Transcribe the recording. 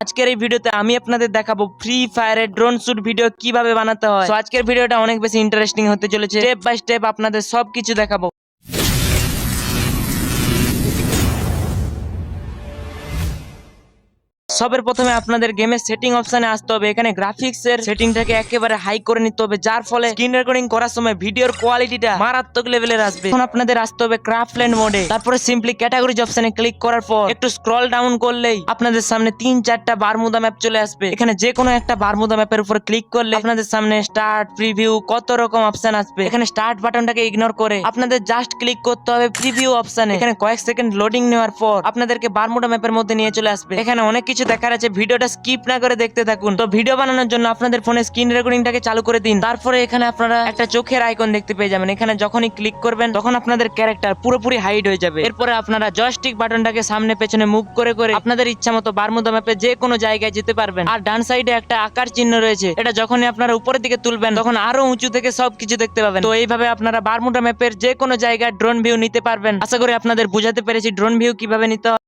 আজকের এই ভিডিওতে আমি আপনাদের দেখাবো ফ্রি ফায়ারের ড্রোন শুট ভিডিও কিভাবে বানাতে হয়। তো আজকের ভিডিওটা অনেক বেশি ইন্টারেস্টিং হতে চলেছে, স্টেপ বাই স্টেপ আপনাদের সবকিছু দেখাবো। সবের প্রথমে আপনাদের গেমের সেটিং অপশনে আসতে হবে। এখানে গ্রাফিক্স এর সেটিংটাকে একেবারে হাই করে নিতে হবে, যার ফলে স্ক্রিন রেকর্ডিং করার সময় ভিডিওর কোয়ালিটিটা মারাত্মক লেভেলের আসবে। এখন আপনাদের আসতে হবে ক্রাফটল্যান্ড মোডে, তারপরে সিম্পলি ক্যাটাগরিজ অপশনে ক্লিক করার পর একটু স্ক্রল ডাউন করলেই আপনাদের সামনে 3-4টা বারমুদা ম্যাপ চলে আসবে। এখানে যে কোনো একটা বারমুদা ম্যাপের উপর ক্লিক করলে আপনাদের সামনে স্টার্ট, প্রিভিউ, কত রকম অপশন আসবে। এখানে স্টার্ট বাটনটাকে ইগনোর করে আপনাদের জাস্ট ক্লিক করতে হবে প্রিভিউ অপশনে। এখানে কয়েক সেকেন্ড লোডিং নেওয়ার পর আপনাদেরকে বারমুদা ম্যাপের মধ্যে নিয়ে চলে আসবে। এখানে অনেক কিছু দেখার আছে, ভিডিওটা স্কিপ না করে দেখতে থাকুন। তো ভিডিও বানানোর জন্য আপনাদের ফোনে স্ক্রিন রেকর্ডিংটাকে চালু করে দিন। তারপরে এখানে আপনারা একটা চোখের আইকন দেখতে পেয়ে যাবেন। এখানে যখনই ক্লিক করবেন তখন আপনাদের ক্যারেক্টার পুরোপুরি হাইড হয়ে যাবে। এরপরে আপনারা জয়স্টিক বাটনটাকে সামনে পেছনে মুভ করে করে আপনাদের ইচ্ছা মতো বারমুদা ম্যাপে যে কোনো জায়গায় যেতে পারবেন। আর ডান সাইডে একটা আকার চিহ্ন রয়েছে, এটা যখনই আপনারা উপরের দিকে তুলবেন তখন আরো উঁচু থেকে সবকিছু দেখতে পাবেন। তো এইভাবে আপনারা বারমুদা ম্যাপের যে কোনো জায়গায় ড্রোন ভিউ নিতে পারবেন। আশা করি আপনাদের বুঝাতে পেরেছি ড্রোন ভিউ কিভাবে নিতে হয়।